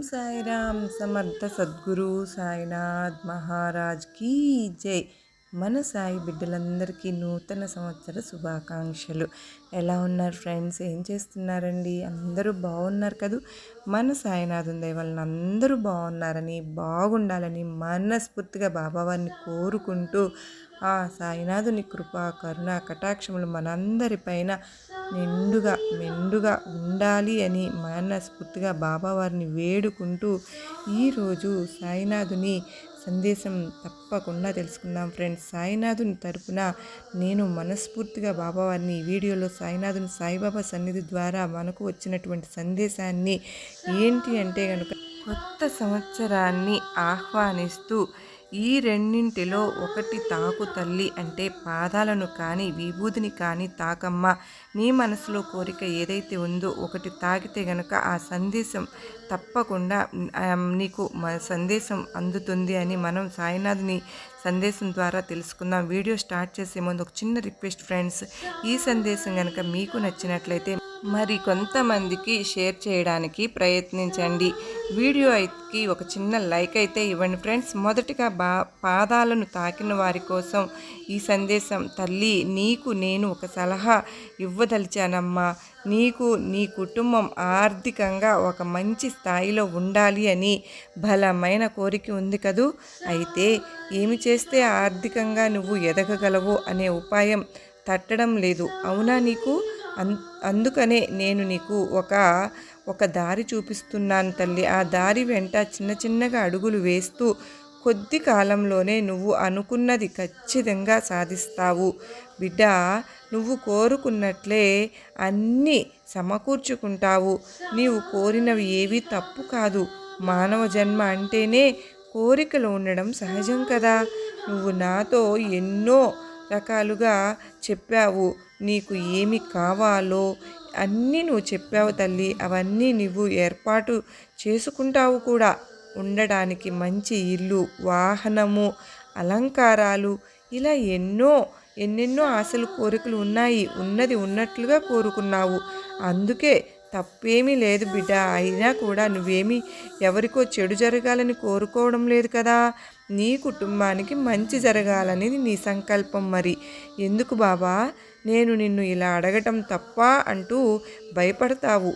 సాయిరామ్ సమర్థ సద్గురు సాయినాథ్ మహారాజ్ కీ జై. మన సాయి బిడ్డలందరికీ నూతన సంవత్సర శుభాకాంక్షలు. ఎలా ఉన్నారు ఫ్రెండ్స్? ఏం చేస్తున్నారండి? అందరూ బాగున్నారు కదూ? మన సాయినాథుని దయ వలన అందరూ బాగున్నారని, బాగుండాలని మనస్ఫూర్తిగా బాబావారిని కోరుకుంటూ ఆ సాయినాథుని కృపా కరుణ కటాక్షములు మనందరిపైన మెండుగా ఉండాలి అని మనస్ఫూర్తిగా బాబావారిని వేడుకుంటూ ఈరోజు సాయినాథుని సందేశం తప్పకుండా తెలుసుకుందాం ఫ్రెండ్స్. సాయినాథుని తరపున నేను మనస్ఫూర్తిగా బాబావారిని ఈ వీడియోలో సాయినాథుని సాయిబాబా సన్నిధి ద్వారా మనకు వచ్చినటువంటి సందేశాన్ని ఏంటి అంటే కనుక, కొత్త సంవత్సరాన్ని ఆహ్వానిస్తూ ఈ రెండింటిలో ఒకటి తాకు తల్లి, అంటే పాదాలను కానీ విభూతిని కానీ తాకమ్మ. నీ మనసులో కోరిక ఏదైతే ఉందో ఒకటి తాకితే గనక ఆ సందేశం తప్పకుండా నీకు సందేశం అందుతుంది అని మనం సాయినాథుని సందేశం ద్వారా తెలుసుకుందాం. వీడియో స్టార్ట్ చేసే ముందు ఒక చిన్న రిక్వెస్ట్ ఫ్రెండ్స్, ఈ సందేశం కనుక మీకు నచ్చినట్లయితే మరి కొంతమందికి షేర్ చేయడానికి ప్రయత్నించండి. వీడియోకి ఒక చిన్న లైక్ అయితే ఇవ్వండి ఫ్రెండ్స్. మొదటిగా పాదాలను తాకిన వారి కోసం ఈ సందేశం. తల్లి, నీకు నేను ఒక సలహా ఇవ్వదలిచానమ్మా. నీకు నీ కుటుంబం ఆర్థికంగా ఒక మంచి స్థాయిలో ఉండాలి అని బలమైన కోరిక ఉంది కదూ. అయితే ఏమి చేస్తే ఆర్థికంగా నువ్వు ఎదగగలవు అనే ఉపాయం తట్టడం లేదు, అవునా నీకు? అందుకనే నేను నీకు ఒక దారి చూపిస్తున్నాను తల్లి. ఆ దారి వెంట చిన్నగా అడుగులు వేస్తూ కొద్ది కాలంలోనే నువ్వు అనుకున్నది ఖచ్చితంగా సాధిస్తావు బిడ్డ. నువ్వు కోరుకున్నట్లే అన్నీ సమకూర్చుకుంటావు. నీవు కోరినవి ఏవి తప్పు కాదు. మానవ జన్మ అంటేనే కోరికలు ఉండడం సహజం కదా. నువ్వు నాతో ఎన్నో రకాలుగా చెప్పావు, నీకు ఏమి కావాలో అన్నీ నువ్వు చెప్పావు తల్లి. అవన్నీ నువ్వు ఏర్పాటు చేసుకుంటావు కూడా. ఉండడానికి మంచి ఇల్లు, వాహనము, అలంకారాలు, ఇలా ఎన్నెన్నో ఆశలు కోరికలు ఉన్నాయి. ఉన్నది ఉన్నట్లుగా కోరుకున్నావు. అందుకే తప్పేమీ లేదు బిడ్డ. అయినా కూడా నువ్వేమీ ఎవరికో చెడు జరగాలని కోరుకోవడం లేదు కదా. నీ కుటుంబానికి మంచి జరగాలనేది నీ సంకల్పం. మరి ఎందుకు బాబా నేను నిన్ను ఇలా అడగటం తప్ప అంటూ భయపడతావు?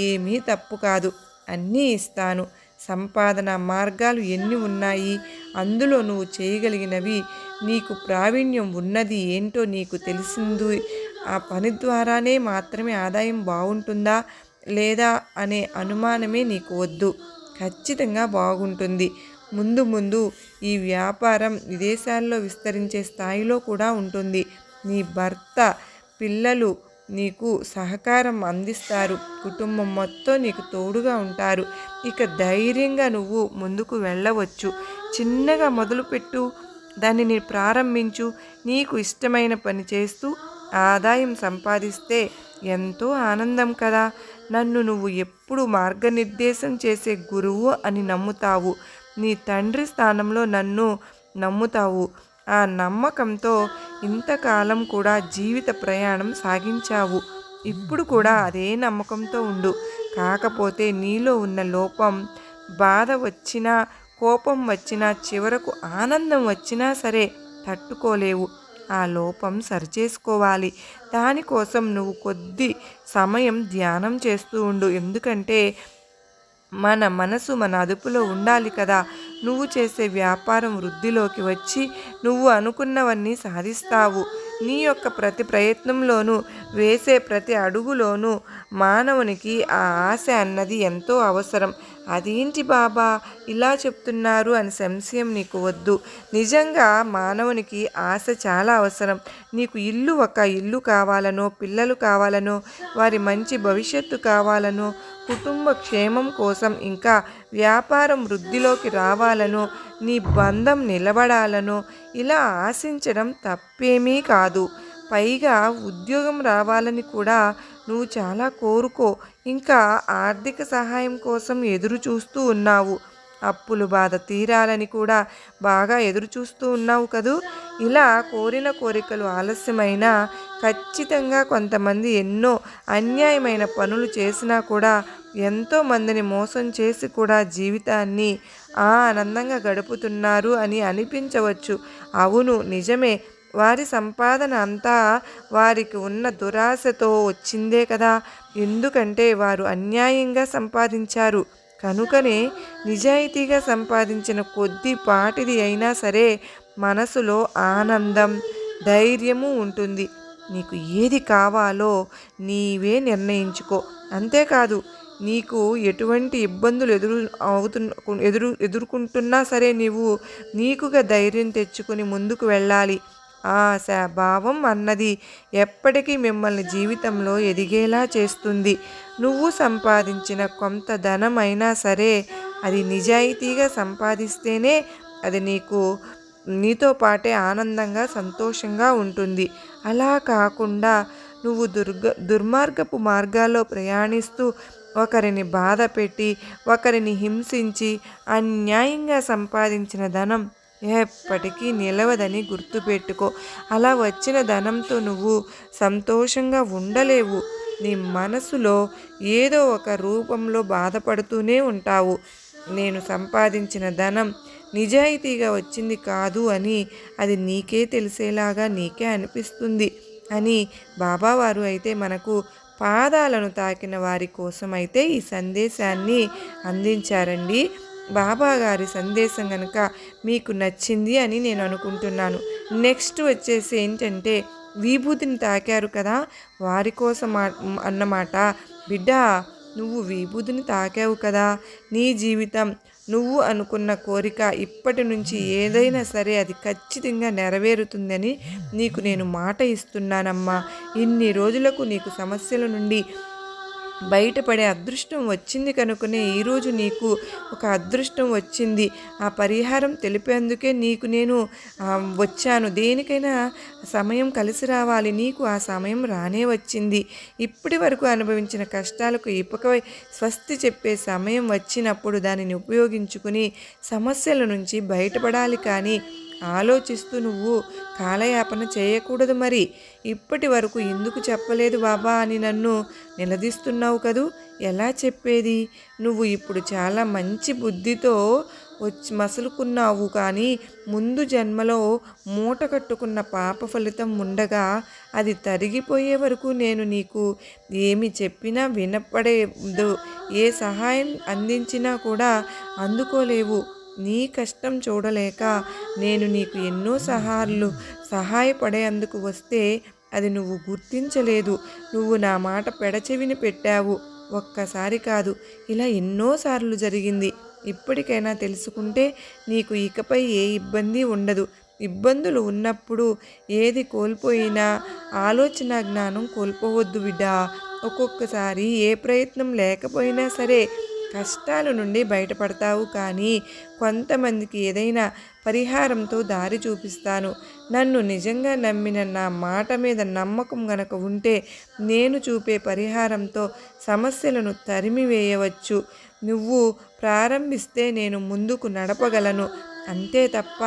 ఏమీ తప్పు కాదు, అన్నీ ఇస్తాను. సంపాదన మార్గాలు ఎన్ని ఉన్నాయి, అందులో నువ్వు చేయగలిగినవి, నీకు ప్రావీణ్యం ఉన్నది ఏంటో నీకు తెలిసింది. ఆ పని ద్వారానే మాత్రమే ఆదాయం బాగుంటుందా లేదా అనే అనుమానమే నీకు వద్దు. ఖచ్చితంగా బాగుంటుంది. ముందు ఈ వ్యాపారం విదేశాల్లో విస్తరించే స్థాయిలో కూడా ఉంటుంది. నీ భర్త, పిల్లలు నీకు సహకారం అందిస్తారు. కుటుంబం మొత్తం నీకు తోడుగా ఉంటారు. ఇక ధైర్యంగా నువ్వు ముందుకు వెళ్ళవచ్చు. చిన్నగా మొదలుపెట్టు, దానిని ప్రారంభించు. నీకు ఇష్టమైన పని చేస్తూ ఆదాయం సంపాదిస్తే ఎంతో ఆనందం కదా. నన్ను నువ్వు ఎప్పుడు మార్గనిర్దేశం చేసే గురువు అని నమ్ముతావు. నీ తండ్రి స్థానంలో నన్ను నమ్ముతావు. ఆ నమ్మకంతో ఇంతకాలం కూడా జీవిత ప్రయాణం సాగించావు. ఇప్పుడు కూడా అదే నమ్మకంతో ఉండు. కాకపోతే నీలో ఉన్న లోపం, బాధ వచ్చినా, కోపం వచ్చినా, చివరకు ఆనందం వచ్చినా సరే తట్టుకోలేవు. ఆ లోపం సరిచేసుకోవాలి. దానికోసం నువ్వు కొద్ది సమయం ధ్యానం చేస్తూ ఉండు. ఎందుకంటే మన మనసు మన అదుపులో ఉండాలి కదా. నువ్వు చేసే వ్యాపారం వృద్ధిలోకి వచ్చి నువ్వు అనుకున్నవన్నీ సాధిస్తావు. నీ యొక్క ప్రతి ప్రయత్నంలోనూ, వేసే ప్రతి అడుగులోనూ మానవునికి ఆ ఆశ అన్నది ఎంతో అవసరం. అదేంటి బాబా ఇలా చెప్తున్నారు అని సంశయం నీకు వద్దు. నిజంగా మానవునికి ఆశ చాలా అవసరం. నీకు ఒక ఇల్లు కావాలనో, పిల్లలు కావాలనో, వారి మంచి భవిష్యత్తు కావాలనో, కుటుంబ క్షేమం కోసం, ఇంకా వ్యాపారం వృద్ధిలోకి రావాలనో, నీ బంధం నిలబడాలనో ఇలా ఆశించడం తప్పేమీ కాదు. పైగా ఉద్యోగం రావాలని కూడా నువ్వు చాలా కోరుకో. ఇంకా ఆర్థిక సహాయం కోసం ఎదురు చూస్తూ ఉన్నావు. అప్పులు బాధ తీరాలని కూడా బాగా ఎదురు చూస్తూ ఉన్నావు కదూ. ఇలా కోరిన కోరికలు ఆలస్యమైన ఖచ్చితంగా కొంతమంది ఎన్నో అన్యాయమైన పనులు చేసినా కూడా ఎంతోమందిని మోసం చేసి కూడా జీవితాన్ని ఆనందంగా గడుపుతున్నారు అని అనిపించవచ్చు. అవును, నిజమే. వారి సంపాదన అంతా వారికి ఉన్న దురాశతో వచ్చిందే కదా. ఎందుకంటే వారు అన్యాయంగా సంపాదించారు కనుకనే. నిజాయితీగా సంపాదించిన కొద్దిపాటిది అయినా సరే మనసులో ఆనందం, ధైర్యము ఉంటుంది. నీకు ఏది కావాలో నీవే నిర్ణయించుకో. అంతేకాదు, నీకు ఎటువంటి ఇబ్బందులు ఎదుర్కొంటున్నా సరే నీకుగా ధైర్యం తెచ్చుకొని ముందుకు వెళ్ళాలి. ఆశ భావం అన్నది ఎప్పటికీ మిమ్మల్ని జీవితంలో ఎదిగేలా చేస్తుంది. నువ్వు సంపాదించిన కొంత ధనం అయినా సరే అది నిజాయితీగా సంపాదిస్తేనే అది నీతో పాటే ఆనందంగా సంతోషంగా ఉంటుంది. అలా కాకుండా నువ్వు దుర్మార్గపు మార్గాల్లో ప్రయాణిస్తూ ఒకరిని బాధ పెట్టి ఒకరిని హింసించి అన్యాయంగా సంపాదించిన ధనం ఎప్పటికీ నిలవదని గుర్తుపెట్టుకో. అలా వచ్చిన ధనంతో నువ్వు సంతోషంగా ఉండలేవు. నీ మనసులో ఏదో ఒక రూపంలో బాధపడుతూనే ఉంటావు. నేను సంపాదించిన ధనం నిజాయితీగా వచ్చింది కాదు అని అది నీకే తెలిసేలాగా నీకే అనిపిస్తుంది అని బాబావారు అయితే మనకు పాదాలను తాకిన వారి కోసం అయితే ఈ సందేశాన్ని అందించారండి. బాబా గారి సందేశం కనుక మీకు నచ్చింది అని నేను అనుకుంటున్నాను. నెక్స్ట్ వచ్చేసి ఏంటంటే విభూతిని తాకారు కదా వారి కోసం అన్నమాట. బిడ్డ, నువ్వు విభూతిని తాకావు కదా, నీ జీవితం నువ్వు అనుకున్న కోరిక ఇప్పటి నుంచి ఏదైనా సరే అది ఖచ్చితంగా నెరవేరుతుందని నీకు నేను మాట ఇస్తున్నానమ్మా. ఇన్ని రోజులకు నీకు సమస్యల నుండి బయటపడే అదృష్టం వచ్చింది కనుకనే ఈరోజు నీకు ఒక అదృష్టం వచ్చింది. ఆ పరిహారం తెలిపేందుకే నేను వచ్చాను. దేనికైనా సమయం కలిసి రావాలి. నీకు ఆ సమయం రానే వచ్చింది. ఇప్పటి వరకు అనుభవించిన కష్టాలకు ఇప్పటికై స్వస్తి చెప్పే సమయం వచ్చినప్పుడు దానిని ఉపయోగించుకుని సమస్యల నుంచి బయటపడాలి. కానీ ఆలోచిస్తూ నువ్వు కాలయాపన చేయకూడదు. మరి ఇప్పటి వరకు ఎందుకు చెప్పలేదు బాబా అని నన్ను నిలదీస్తున్నావు కదూ. ఎలా చెప్పేది? నువ్వు ఇప్పుడు చాలా మంచి బుద్ధితో మసులుకున్నావు. కానీ ముందు జన్మలో మూట కట్టుకున్న పాప ఫలితం ఉండగా అది తరిగిపోయే వరకు నేను నీకు ఏమి చెప్పినా వినపడేదు. ఏ సహాయం అందించినా కూడా అందుకోలేవు. నీ కష్టం చూడలేక నేను నీకు ఎన్నో సహాయపడేందుకు వస్తే అది నువ్వు గుర్తించలేదు. నువ్వు నా మాట పెడచెవిని పెట్టావు. ఒక్కసారి కాదు, ఇలా ఎన్నోసార్లు జరిగింది. ఇప్పటికైనా తెలుసుకుంటే నీకు ఇకపై ఏ ఇబ్బంది ఉండదు. ఇబ్బందులు ఉన్నప్పుడు ఏది కోల్పోయినా ఆలోచన జ్ఞానం కోల్పోవద్దు బిడ్డా. ఒక్కొక్కసారి ఏ ప్రయత్నం లేకపోయినా సరే కష్టాల నుండి బయటపడతావు. కానీ కొంతమందికి ఏదైనా పరిహారంతో దారి చూపిస్తాను. నన్ను నిజంగా నమ్మిన నా మాట మీద నమ్మకం గనక ఉంటే నేను చూపే పరిహారంతో సమస్యలను తరిమివేయవచ్చు. నువ్వు ప్రారంభిస్తే నేను ముందుకు నడపగలను. అంతే తప్ప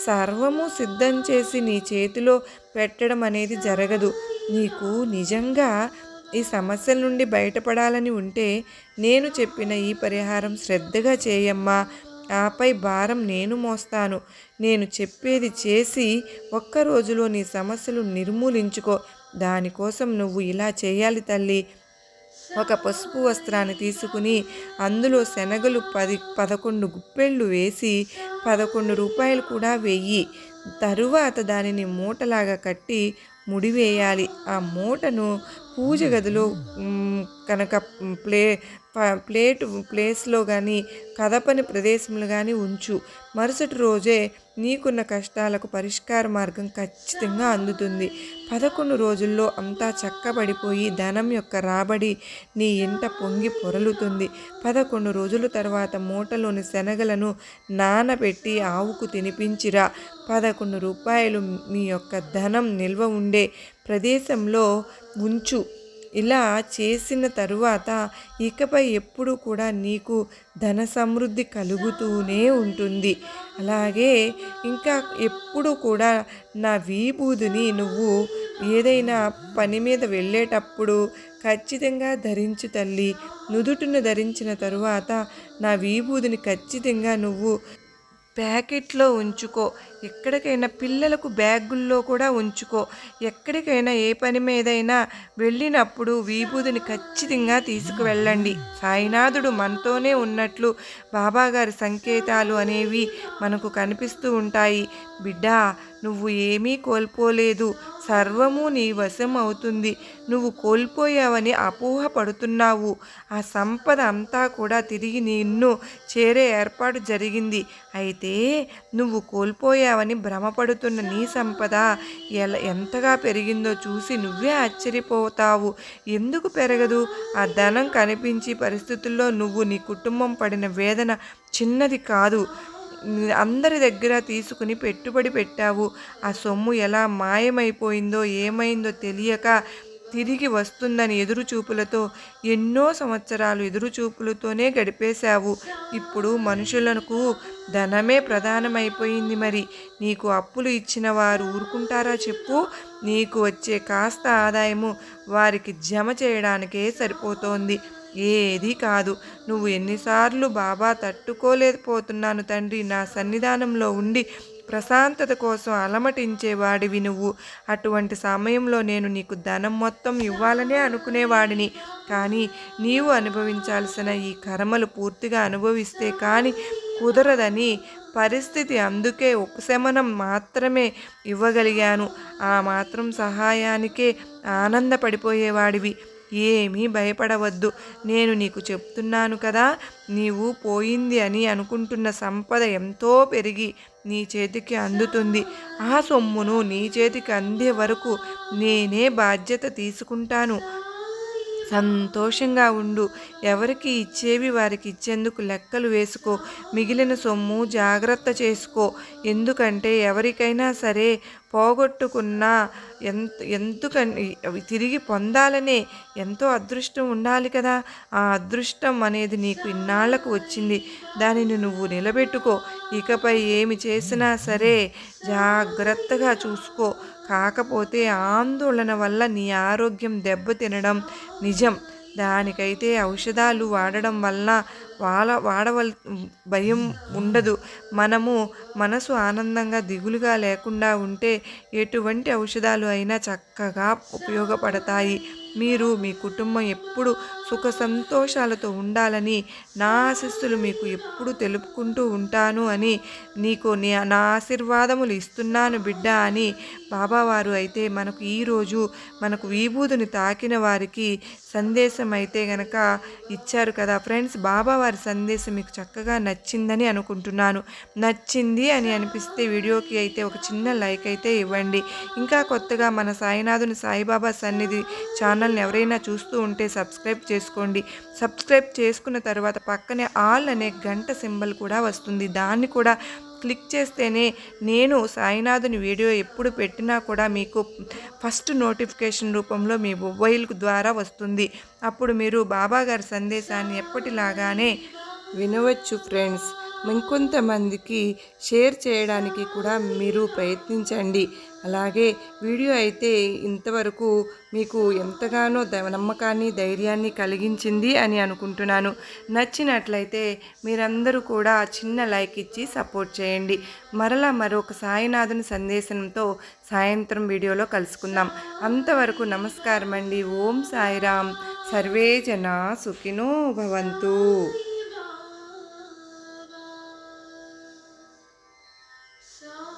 సర్వము సిద్ధం చేసి నీ చేతిలో పెట్టడం అనేది జరగదు. నీకు నిజంగా ఈ సమస్యల నుండి బయటపడాలని ఉంటే నేను చెప్పిన ఈ పరిహారం శ్రద్ధగా చేయమ్మా. ఆపై భారం నేను మోస్తాను. నేను చెప్పేది చేసి ఒక్క రోజులో నీ సమస్యలు నిర్మూలించుకో. దానికోసం నువ్వు ఇలా చేయాలి తల్లి. ఒక పసుపు వస్త్రాన్ని తీసుకుని అందులో శనగలు 11 గుప్పెళ్ళు వేసి 11 రూపాయలు కూడా వెయ్యి. తరువాత దానిని మూటలాగా కట్టి ముడివేయాలి. ఆ మూటను పూజ గదిలో కనుక ప్లేస్లో కానీ కదపని ప్రదేశంలో కానీ ఉంచు. మరుసటి రోజే నీకున్న కష్టాలకు పరిష్కార మార్గం ఖచ్చితంగా అందుతుంది. 11 రోజుల్లో అంతా చక్కబడిపోయి ధనం యొక్క రాబడి నీ ఇంట పొంగి పొరలుతుంది. 11 రోజుల తర్వాత మూటలోని శనగలను నానబెట్టి ఆవుకు తినిపించిరా. 11 రూపాయలు మీ యొక్క ధనం నిల్వ ఉండే ప్రదేశంలో ఉంచు. ఇలా చేసిన తరువాత ఇకపై ఎప్పుడు కూడా నీకు ధన సమృద్ధి కలుగుతూనే ఉంటుంది. అలాగే ఇంకా ఎప్పుడు కూడా నా విభూదిని నువ్వు ఏదైనా పని మీద వెళ్ళేటప్పుడు ఖచ్చితంగా ధరించు తల్లి. నుదుటిన ధరించిన తరువాత నా విభూదిని ఖచ్చితంగా నువ్వు ప్యాకెట్లో ఉంచుకో. ఎక్కడికైనా పిల్లలకు బ్యాగుల్లో కూడా ఉంచుకో. ఎక్కడికైనా ఏ పని మీదైనా వెళ్ళినప్పుడు విభూదిని ఖచ్చితంగా తీసుకువెళ్ళండి. సాయినాథుడు మనతోనే ఉన్నట్లు బాబాగారి సంకేతాలు అనేవి మనకు కనిపిస్తూ ఉంటాయి. బిడ్డా, నువ్వు ఏమీ కోల్పోలేదు. సర్వము నీ వశం అవుతుంది. నువ్వు కోల్పోయావని అపోహ పడుతున్నావు. ఆ సంపద అంతా కూడా తిరిగి నిన్ను చేరే ఏర్పాటు జరిగింది. అయితే నువ్వు కోల్పోయావని భ్రమపడుతున్న నీ సంపద ఎంతగా పెరిగిందో చూసి నువ్వే ఆశ్చర్యపోతావు. ఎందుకు పెరగదు? ఆ ధనం కనిపించి పరిస్థితుల్లో నువ్వు నీ కుటుంబం పడిన వేదన చిన్నది కాదు. అందరి దగ్గర తీసుకుని పెట్టుబడి పెట్టావు. ఆ సొమ్ము ఎలా మాయమైపోయిందో ఏమైందో తెలియక తిరిగి వస్తుందని ఎదురుచూపులతో ఎన్నో సంవత్సరాలు ఎదురుచూపులతోనే గడిపేశావు. ఇప్పుడు మనుషులకు ధనమే ప్రధానమైపోయింది. మరి నీకు అప్పులు ఇచ్చిన వారు ఊరుకుంటారా చెప్పు? నీకు వచ్చే కాస్త ఆదాయము వారికి జమ చేయడానికే సరిపోతోంది. ఏది కాదు. నువ్వు ఎన్నిసార్లు బాబా తట్టుకోలేకపోతున్నాను తండ్రి, నా సన్నిధానంలో ఉండి ప్రశాంతత కోసం అలమటించేవాడివి నువ్వు. అటువంటి సమయంలో నేను నీకు ధనం మొత్తం ఇవ్వాలనే అనుకునేవాడిని. కానీ నీవు అనుభవించాల్సిన ఈ కర్మలు పూర్తిగా అనుభవిస్తే కానీ కుదరదని పరిస్థితి. అందుకే ఉపశమనం మాత్రమే ఇవ్వగలిగాను. ఆ మాత్రం సహాయానికే ఆనందపడిపోయేవాడివి. ఏమీ భయపడవద్దు. నేను నీకు చెప్తున్నాను కదా, నీవు పోయింది అని అనుకుంటున్న సంపద ఎంతో పెరిగి నీ చేతికి అందుతుంది. ఆ సొమ్మును నీ చేతికి అందే వరకు నేనే బాధ్యత తీసుకుంటాను. సంతోషంగా ఉండు. ఎవరికి ఇచ్చేవి వారికి ఇచ్చేందుకు లెక్కలు వేసుకో. మిగిలిన సొమ్ము జాగ్రత్త చేసుకో. ఎందుకంటే ఎవరికైనా సరే పోగొట్టుకున్నా ఎందుకని అవి తిరిగి పొందాలనే ఎంతో అదృష్టం ఉండాలి కదా. ఆ అదృష్టం అనేది నీకు ఇన్నాళ్లకు వచ్చింది. దానిని నువ్వు నిలబెట్టుకో. ఇకపై ఏమి చేసినా సరే జాగ్రత్తగా చూసుకో. కాకపోతే ఆందోళన వల్ల నీ ఆరోగ్యం దెబ్బతినడం నిజం. దానికైతే ఔషధాలు వాడడం వల్ల భయం ఉండదు. మనము మనసు ఆనందంగా దిగులుగా లేకుండా ఉంటే ఎటువంటి ఔషధాలు అయినా చక్కగా ఉపయోగపడతాయి. మీరు మీ కుటుంబం ఎప్పుడు సుఖ సంతోషాలతో ఉండాలని నా ఆశీస్సులు మీకు ఎప్పుడు తెలుపుకుంటూ ఉంటాను అని నీకు నా ఆశీర్వాదములు ఇస్తున్నాను బిడ్డ అని బాబావారు అయితే మనకు ఈరోజు మనకు విభూదిని తాకిన వారికి సందేశం అయితే గనక ఇచ్చారు కదా ఫ్రెండ్స్. బాబావారి సందేశం మీకు చక్కగా నచ్చిందని అనుకుంటున్నాను. నచ్చింది అని అనిపిస్తే వీడియోకి అయితే ఒక చిన్న లైక్ అయితే ఇవ్వండి. ఇంకా కొత్తగా మన సాయినాథుని సాయిబాబా సన్నిధి ఛానల్ని ఎవరైనా చూస్తూ ఉంటే సబ్స్క్రైబ్ చేసుకోండి. సబ్స్క్రైబ్ చేసుకున్న తర్వాత పక్కనే ఆల్ అనే గంట సింబల్ కూడా వస్తుంది. దాన్ని కూడా క్లిక్ చేస్తేనే నేను సాయినాథుని వీడియో ఎప్పుడు పెట్టినా కూడా మీకు ఫస్ట్ నోటిఫికేషన్ రూపంలో మీ మొబైల్ ద్వారా వస్తుంది. అప్పుడు మీరు బాబాగారి సందేశాన్ని ఎప్పటిలాగానే వినవచ్చు ఫ్రెండ్స్. ఇంకొంతమందికి షేర్ చేయడానికి కూడా మీరు ప్రయత్నించండి. అలాగే వీడియో అయితే ఇంతవరకు మీకు ఎంతగానో నమ్మకాన్ని ధైర్యాన్ని కలిగించింది అని అనుకుంటున్నాను. నచ్చినట్లయితే మీరందరూ కూడా చిన్న లైక్ ఇచ్చి సపోర్ట్ చేయండి. మరలా మరొక సాయినాథుని సందేశంతో సాయంత్రం వీడియోలో కలుసుకుందాం. అంతవరకు నమస్కారం అండి. ఓం సాయిరామ్. సర్వే జనా సుఖినో భవంతు. So